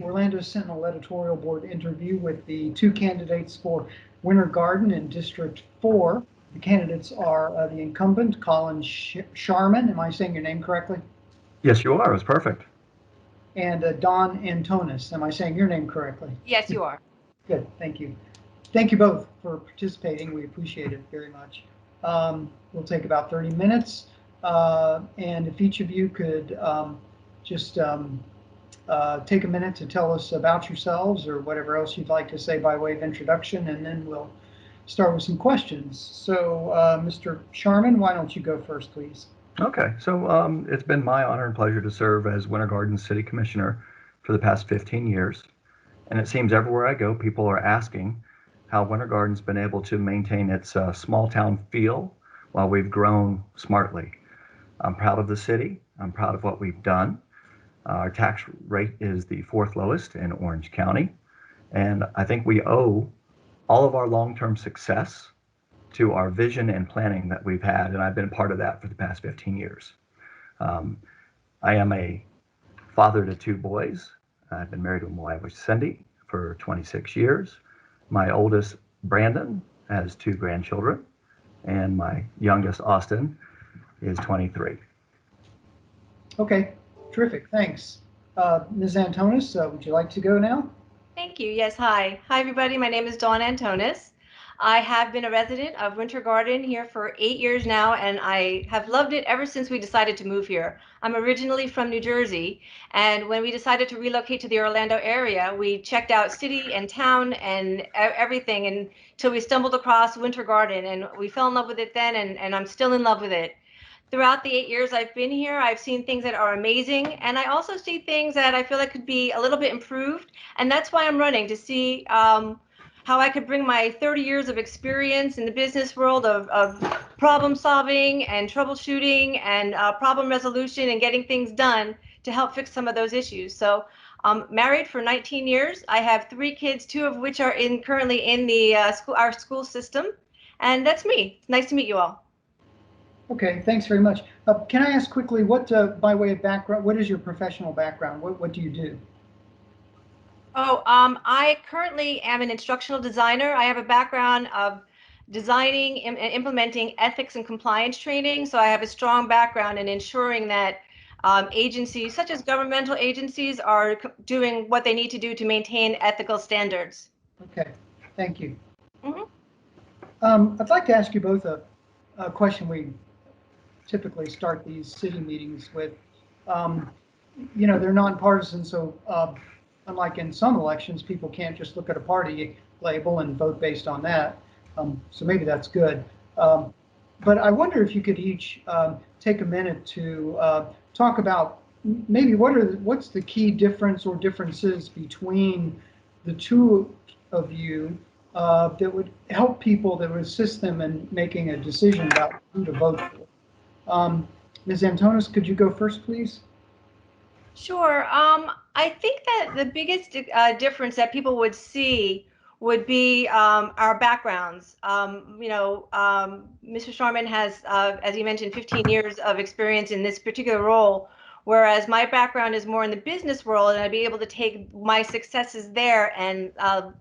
Orlando Sentinel Editorial Board interview with the two candidates for Winter Garden in District 4. The candidates are the incumbent, Colin Sharman. Am I saying your name correctly? Yes, you are. It was perfect. And Don Antonis. Am I saying your name correctly? Yes, you are. Good. Thank you. Thank you both for participating. We appreciate it very much. We'll take about 30 minutes. And if each of you could just take a minute to tell us about yourselves or whatever else you'd like to say by way of introduction, and then we'll start with some questions. So, Mr. Sharman, why don't you go first, please? Okay, so it's been my honor and pleasure to serve as Winter Garden City Commissioner for the past 15 years. And it seems everywhere I go, people are asking how Winter Garden's been able to maintain its small town feel while we've grown smartly. I'm proud of the city. I'm proud of what we've done. Our tax rate is the 4th lowest in Orange County. And I think we owe all of our long-term success to our vision and planning that we've had. And I've been part of that for the past 15 years. I am a father to 2 boys. I've been married to my wife, Cindy, for 26 years. My oldest, Brandon, has 2 grandchildren. And my youngest, Austin, is 23. Okay, terrific, thanks. Ms. Antonis, would you like to go now? Thank you. Yes, hi. Hi, everybody. My name is Dawn Antonis. I have been a resident of Winter Garden here for 8 years now, and I have loved it ever since we decided to move here. I'm originally from New Jersey, and when we decided to relocate to the Orlando area, we checked out city and town and everything until we stumbled across Winter Garden, and we fell in love with it then, and I'm still in love with it. Throughout the 8 years I've been here, I've seen things that are amazing, and I also see things that I feel like could be a little bit improved, and that's why I'm running, to see how I could bring my 30 years of experience in the business world of problem solving and troubleshooting and problem resolution and getting things done to help fix some of those issues. So I'm married for 19 years. I have 3 kids, 2 of which are currently in the our school system, and that's me. It's nice to meet you all. Okay, thanks very much. Can I ask quickly, what, by way of background, what is your professional background? What do you do? Oh, I currently am an instructional designer. I have a background of designing and implementing ethics and compliance training. So I have a strong background in ensuring that agencies, such as governmental agencies, are doing what they need to do to maintain ethical standards. Okay, thank you. Mm-hmm. I'd like to ask you both a question we typically start these city meetings with. You know, they're nonpartisan, so unlike in some elections, people can't just look at a party label and vote based on that. So maybe that's good. But I wonder if you could each take a minute to talk about maybe what's the key difference or differences between the two of you that would help people, that would assist them in making a decision about who to vote for. Ms. Antonis, could you go first, please? Sure. I think that the biggest difference that people would see would be our backgrounds. You know, Mr. Sharman has, as you mentioned, 15 years of experience in this particular role, whereas my background is more in the business world, and I'd be able to take my successes there and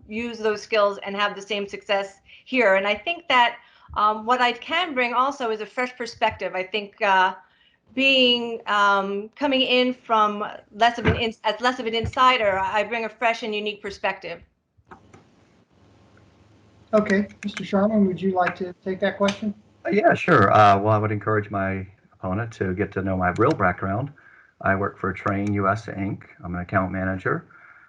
use those skills and have the same success here. And I think that what I can bring also is a fresh perspective. I think being coming in from less of an insider, I bring a fresh and unique perspective. Okay, Mr. Sharman, would you like to take that question? Yeah, sure. Well, I would encourage my opponent to get to know my real background. I work for Train US Inc. I'm an account manager.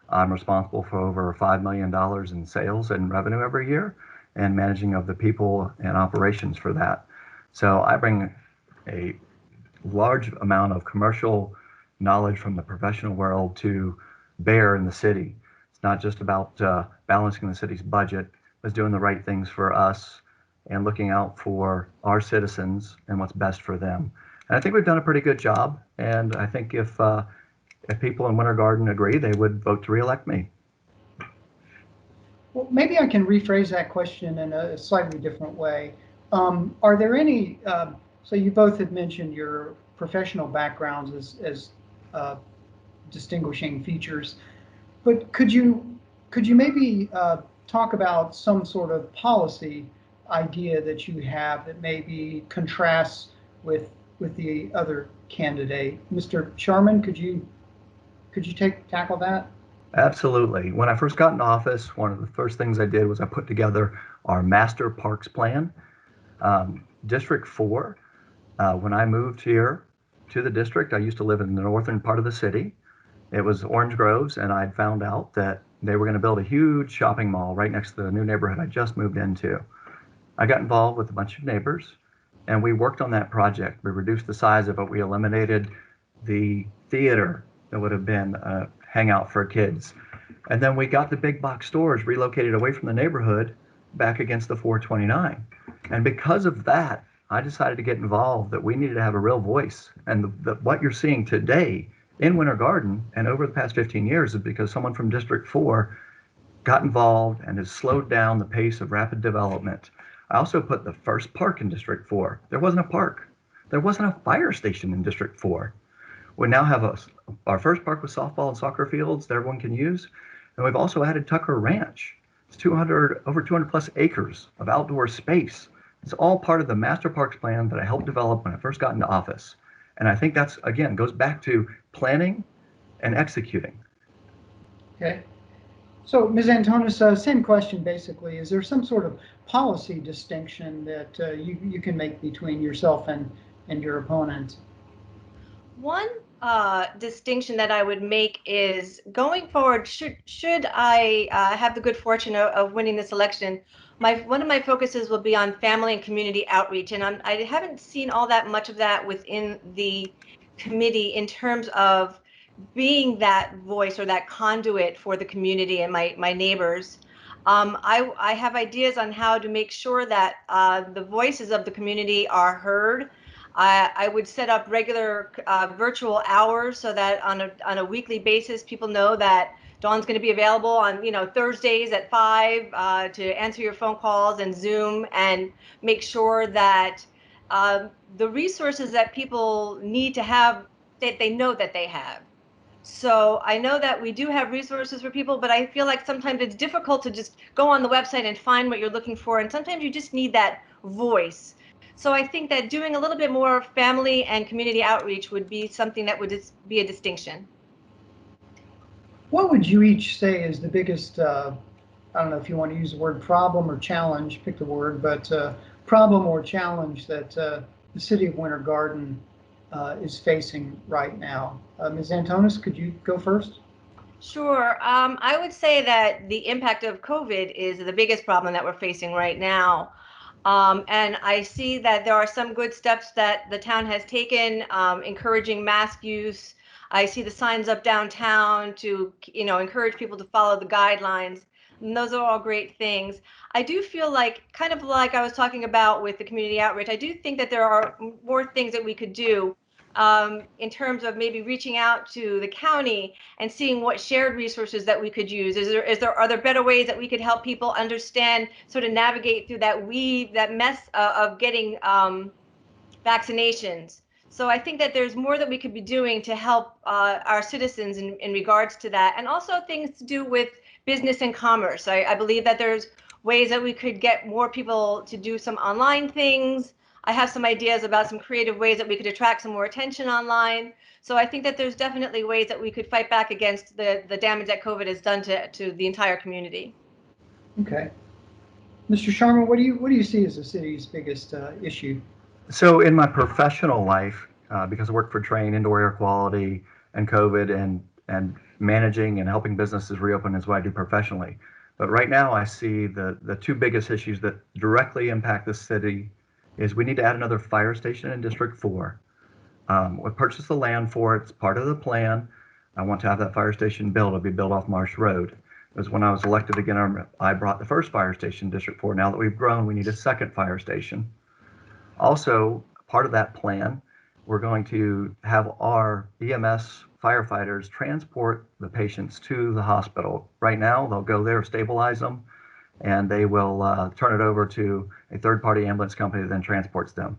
I'm responsible for over $5 million in sales and revenue every year, and managing of the people and operations for that. So I bring a large amount of commercial knowledge from the professional world to bear in the city. It's not just about balancing the city's budget, but doing the right things for us and looking out for our citizens and what's best for them. And I think we've done a pretty good job. And I think if people in Winter Garden agree, they would vote to re-elect me. Well, maybe I can rephrase that question in a slightly different way. Are there any, so you both had mentioned your professional backgrounds as distinguishing features. But could you maybe talk about some sort of policy idea that you have that maybe contrasts with the other candidate? Mr. Sharman, could you tackle that? Absolutely. When I first got in office, one of the first things I did was I put together our master parks plan. District 4, when I moved here to the district, I used to live in the northern part of the city. It was Orange Groves, and I'd found out that they were going to build a huge shopping mall right next to the new neighborhood I just moved into. I got involved with a bunch of neighbors, and we worked on that project. We reduced the size of it. We eliminated the theater that would have been a hangout for kids. And then we got the big box stores relocated away from the neighborhood back against the 429. And because of that, I decided to get involved, that we needed to have a real voice. And what you're seeing today in Winter Garden and over the past 15 years is because someone from District 4 got involved and has slowed down the pace of rapid development. I also put the first park in District 4. There wasn't a park. There wasn't a fire station in District 4. We now have our first park with softball and soccer fields that everyone can use. And we've also added Tucker Ranch. It's over 200 plus acres of outdoor space. It's all part of the master parks plan that I helped develop when I first got into office. And I think that's, again, goes back to planning and executing. Okay. So, Ms. Antonis, same question basically. Is there some sort of policy distinction that you can make between yourself and your opponent? One distinction that I would make is going forward, should I have the good fortune of winning this election, one of my focuses will be on family and community outreach. And I haven't seen all that much of that within the committee in terms of being that voice or that conduit for the community and my neighbors. I have ideas on how to make sure that the voices of the community are heard. I would set up regular virtual hours so that on a weekly basis, people know that Dawn's going to be available on Thursdays at 5 to answer your phone calls and Zoom, and make sure that the resources that people need to have, that they know that they have. So I know that we do have resources for people, but I feel like sometimes it's difficult to just go on the website and find what you're looking for. And sometimes you just need that voice. So I think that doing a little bit more family and community outreach would be something that would just be a distinction. What would you each say is the biggest, I don't know if you want to use the word problem or challenge, pick the word, but problem or challenge that the city of Winter Garden is facing right now? Ms. Antonis, could you go first? Sure. I would say that the impact of COVID is the biggest problem that we're facing right now. And I see that there are some good steps that the town has taken, encouraging mask use. I see the signs up downtown to, encourage people to follow the guidelines. And those are all great things. I do feel like, kind of like I was talking about with the community outreach, I do think that there are more things that we could do in terms of maybe reaching out to the county and seeing what shared resources that we could use. Are there better ways that we could help people understand, sort of navigate through that mess of getting vaccinations? So I think that there's more that we could be doing to help our citizens in regards to that, and also things to do with business and commerce. I believe that there's ways that we could get more people to do some online things. I have some ideas about some creative ways that we could attract some more attention online. So I think that there's definitely ways that we could fight back against the damage that COVID has done to the entire community. Okay. Mr. Sharman, what do you see as the city's biggest issue? So in my professional life, because I work for Train, indoor air quality, and COVID, and managing and helping businesses reopen is what I do professionally. But right now, I see the two biggest issues that directly impact the city is we need to add another fire station in District 4. We purchased the land for it. It's part of the plan. I want to have that fire station built. It'll be built off Marsh Road. Because when I was elected again, I brought the first fire station in District 4. Now that we've grown, we need a second fire station. Also, part of that plan, we're going to have our EMS firefighters transport the patients to the hospital. Right now, they'll go there, stabilize them, and they will turn it over to a third-party ambulance company that then transports them.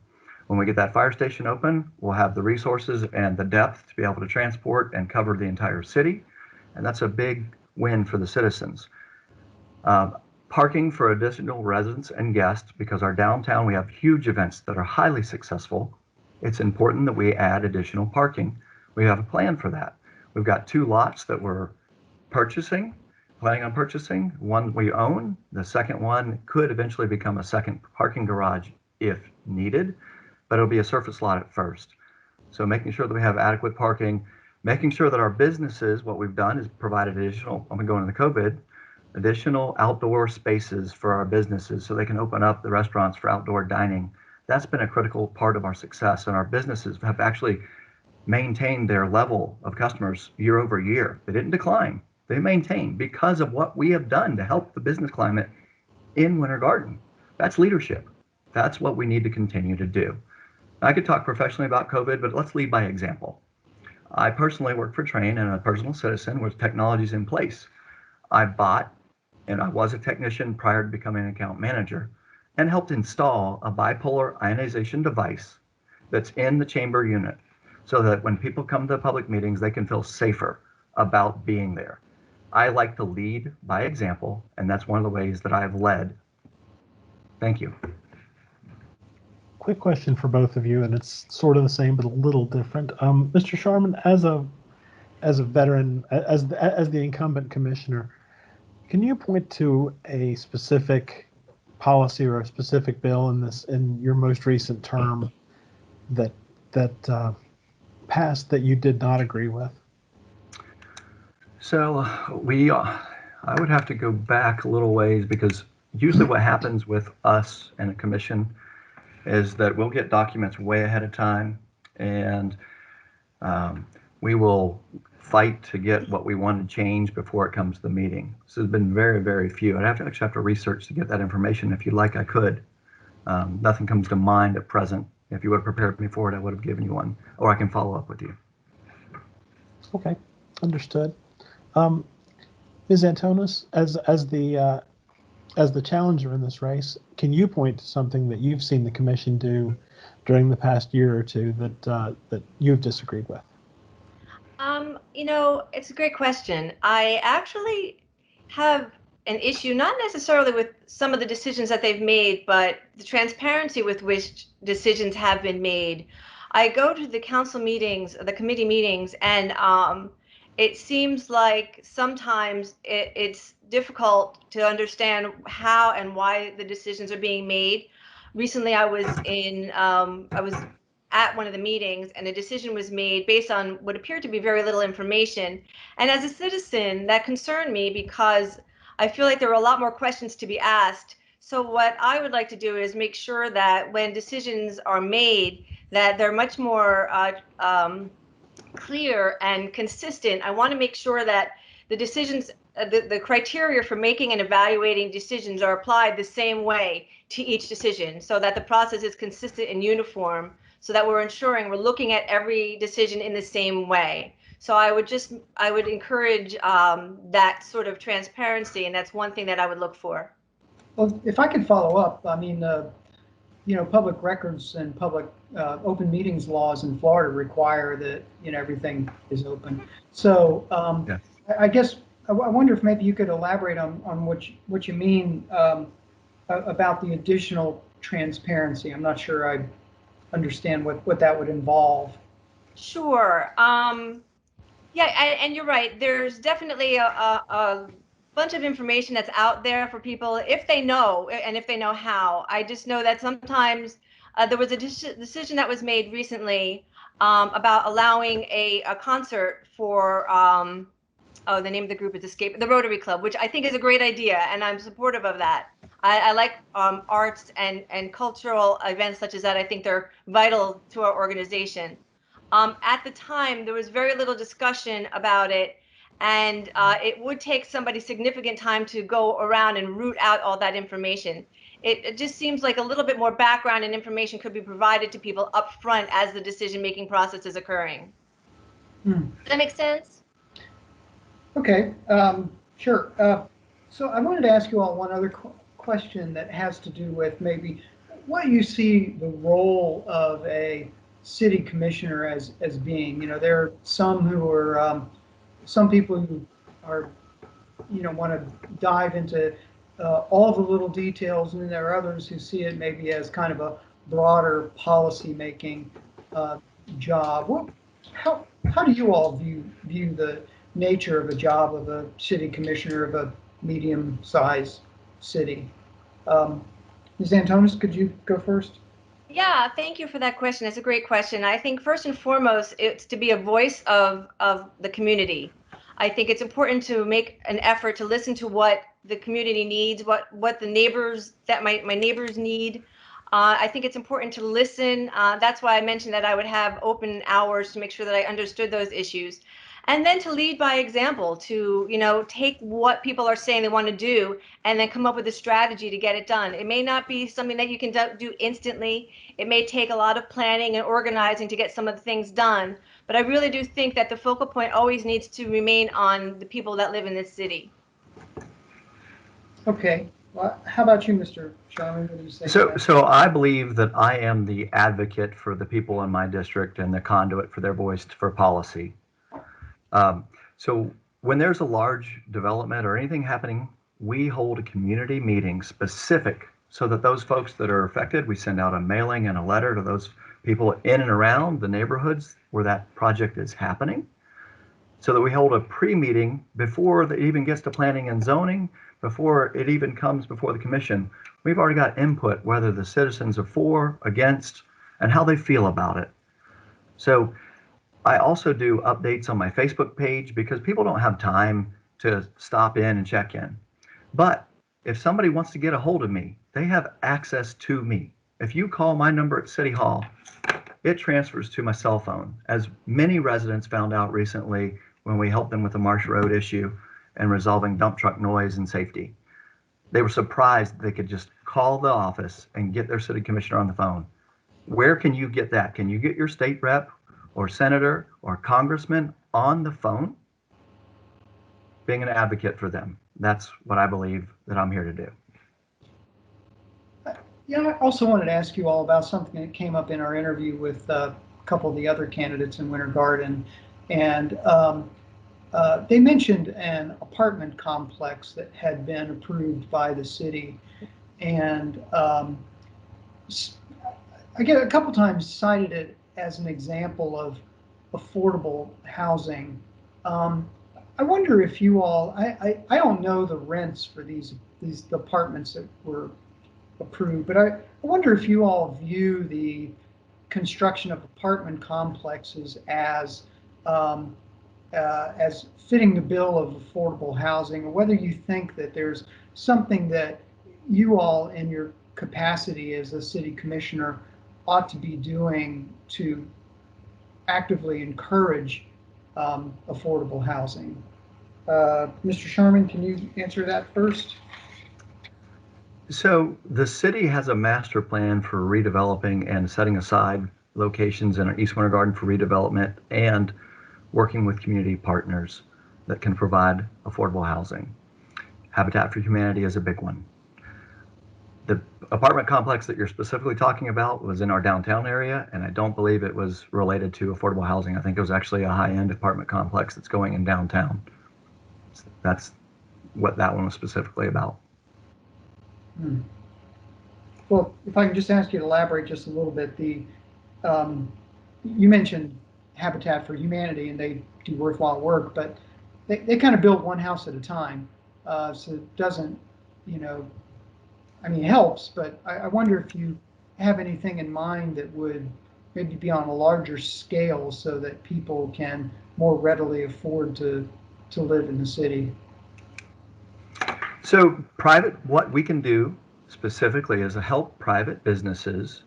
When we get that fire station open, we'll have the resources and the depth to be able to transport and cover the entire city. And that's a big win for the citizens. Parking for additional residents and guests, because our downtown, we have huge events that are highly successful. It's important that we add additional parking. We have a plan for that. We've got 2 lots that we're planning on purchasing. One we own. The second one could eventually become a second parking garage if needed, but it'll be a surface lot at first. So making sure that we have adequate parking, making sure that our businesses, what we've done is provided additional, I'm going into COVID, additional outdoor spaces for our businesses so they can open up the restaurants for outdoor dining. That's been a critical part of our success, and our businesses have actually maintained their level of customers year over year. They didn't decline. They maintained because of what we have done to help the business climate in Winter Garden. That's leadership. That's what we need to continue to do. I could talk professionally about COVID, but let's lead by example. I personally work for Trane and a personal citizen with technologies in place. I bought, and I was a technician prior to becoming an account manager, and helped install a bipolar ionization device that's in the chamber unit so that when people come to public meetings, they can feel safer about being there. I like to lead by example, and that's one of the ways that I've led. Thank you. Quick question for both of you, and it's sort of the same but a little different. Mr. Sharman, as a veteran, as the incumbent commissioner, can you point to a specific policy or a specific bill in your most recent term that passed that you did not agree with? So I would have to go back a little ways, because usually what happens with us and a commission is that we'll get documents way ahead of time, and we will fight to get what we want to change before it comes to the meeting. So there's been very, very few. I'd actually have to research to get that information. If you'd like, I could. Nothing comes to mind at present. If you would have prepared me for it, I would have given you one, or I can follow up with you. Okay, understood. Ms. Antonis, as the challenger in this race, can you point to something that you've seen the commission do during the past year or two that you've disagreed with? It's a great question. I actually have an issue, not necessarily with some of the decisions that they've made, but the transparency with which decisions have been made. I go to the council meetings, the committee meetings, and it seems like sometimes it's difficult to understand how and why the decisions are being made. Recently, I was at one of the meetings, and a decision was made based on what appeared to be very little information. And as a citizen, that concerned me because I feel like there are a lot more questions to be asked. So what I would like to do is make sure that when decisions are made, that they're much more clear and consistent. I want to make sure that the decisions, the criteria for making and evaluating decisions are applied the same way to each decision, so that the process is consistent and uniform, so that we're ensuring we're looking at every decision in the same way. So I would encourage that sort of transparency, and that's one thing that I would look for. Well, if I could follow up, I mean, public records and public open meetings laws in Florida require that, everything is open. So Yeah. I guess I wonder if maybe you could elaborate on what you mean about the additional transparency. I'm not sure I understand what that would involve. Sure. Yeah, and you're right. There's definitely a bunch of information that's out there for people if they know, and if they know how. I just know that sometimes there was a decision that was made recently about allowing a concert for the name of the group is escaping, the Rotary Club, which I think is a great idea, and I'm supportive of that. I like arts and cultural events such as that. I think they're vital to our organization. At the time, there was very little discussion about it, and it would take somebody significant time to go around and root out all that information. It just seems like a little bit more background and information could be provided to people up front as the decision-making process is occurring. Does that make sense? Okay, sure. So I wanted to ask you all one other question that has to do with maybe what you see the role of a city commissioner as being. There are some who are some people who are want to dive into all the little details, and then there are others who see it maybe as kind of a broader policy making job. How do you all view the nature of a job of a city commissioner of a medium-sized city? Ms. Antonis, could you go first? Yeah, thank you for that question. It's a great question. I think first and foremost, it's to be a voice of the community. I think it's important to make an effort to listen to what the community needs, what the neighbors that my neighbors need. I think it's important to listen. That's why I mentioned that I would have open hours to make sure that I understood those issues. And then to lead by example, to take what people are saying they want to do and then come up with a strategy to get it done. It may not be something that you can do instantly. It may take a lot of planning and organizing to get some of the things done. But I really do think that the focal point always needs to remain on the people that live in this city. Okay. Well, how about you, Mr. Sharman? What do you say? So I believe that I am the advocate for the people in my district and the conduit for their voice for policy. So when there's a large development or anything happening, we hold a community meeting specific so that those folks that are affected, we send out a mailing and a letter to those people in and around the neighborhoods where that project is happening, so that we hold a pre-meeting before it even gets to planning and zoning, before it even comes before the commission. We've already got input, whether the citizens are for, against, and how they feel about it. So I also do updates on my Facebook page because people don't have time to stop in and check in. But if somebody wants to get a hold of me, they have access to me. If you call my number at City Hall, it transfers to my cell phone, as many residents found out recently when we helped them with the Marsh Road issue and resolving dump truck noise and safety. They were surprised they could just call the office and get their city commissioner on the phone. Where can you get that? Can you get your state rep or senator or congressman on the phone? Being an advocate for them. That's what I believe that I'm here to do. Yeah, I also wanted to ask you all about something that came up in our interview with a couple of the other candidates in Winter Garden. And they mentioned an apartment complex that had been approved by the city. And I get a couple times cited it as an example of affordable housing. I wonder if you all, I don't know the rents for these apartments that were approved, but I wonder if you all view the construction of apartment complexes as fitting the bill of affordable housing, or whether you think that there's something that you all in your capacity as a city commissioner ought to be doing to actively encourage affordable housing. Mr. Sharman, can you answer that first? So the city has a master plan for redeveloping and setting aside locations in East Winter Garden for redevelopment and working with community partners that can provide affordable housing. Habitat for Humanity is a big one. The apartment complex that you're specifically talking about was in our downtown area, and I don't believe it was related to affordable housing. I think it was actually a high-end apartment complex that's going in downtown. That's what that one was specifically about. Well, if I can just ask you to elaborate just a little bit, you mentioned Habitat for Humanity, and they do worthwhile work, but they kind of build one house at a time. So it doesn't, I mean, it helps, but I wonder if you have anything in mind that would maybe be on a larger scale so that people can more readily afford to live in the city. So what we can do specifically is to help private businesses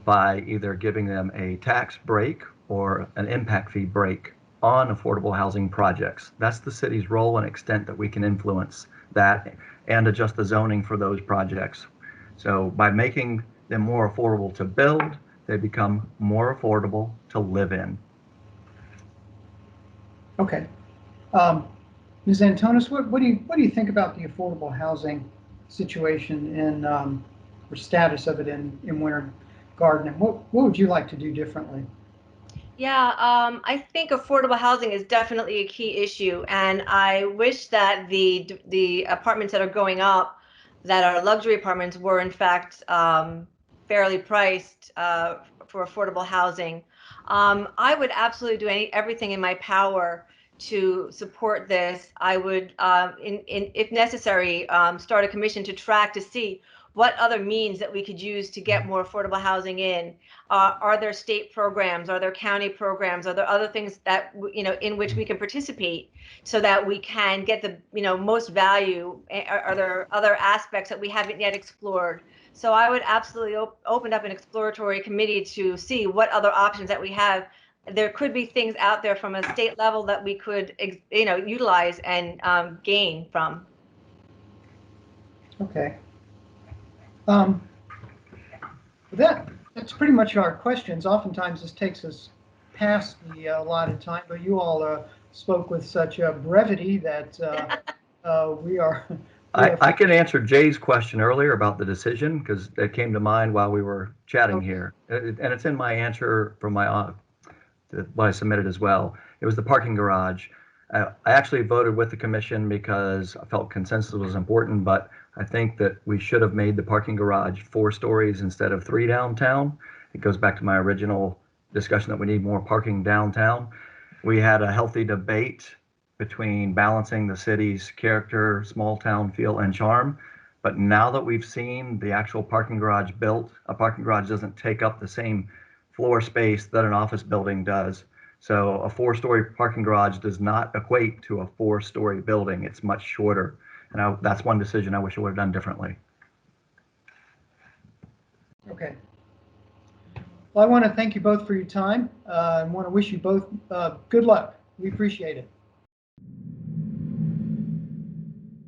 by either giving them a tax break or an impact fee break on affordable housing projects. That's the city's role and extent that we can influence that and adjust the zoning for those projects. So by making them more affordable to build, they become more affordable to live in. Okay. Ms. Antonis, what do you think about the affordable housing situation in or status of it in Winter Garden, and what would you like to do differently? Yeah, I think affordable housing is definitely a key issue, and I wish that the apartments that are going up, that are luxury apartments, were in fact fairly priced for affordable housing. I would absolutely do everything in my power to support this. I would, if necessary, start a commission to track to see what other means that we could use to get more affordable housing in. Are there state programs? Are there county programs? Are there other things that, in which we can participate so that we can get the, most value? Are there other aspects that we haven't yet explored? So I would absolutely open up an exploratory committee to see what other options that we have. There could be things out there from a state level that we could, utilize and gain from. Okay. That's pretty much our questions. Oftentimes this takes us past the allotted time, but you all spoke with such brevity that we are. I can answer Jay's question earlier about the decision because it came to mind while we were chatting here, and it's in my answer from my what I submitted as well. It was the parking garage. I actually voted with the commission because I felt consensus was important, but I think that we should have made the parking garage 4 stories instead of 3 downtown. It goes back to my original discussion that we need more parking downtown. We had a healthy debate between balancing the city's character, small town feel, and charm. But now that we've seen the actual parking garage built, a parking garage doesn't take up the same floor space that an office building does. So a 4-story parking garage does not equate to a 4-story building. It's much shorter. And that's one decision I wish I would have done differently. Okay. Well, I want to thank you both for your time. I want to wish you both good luck. We appreciate it.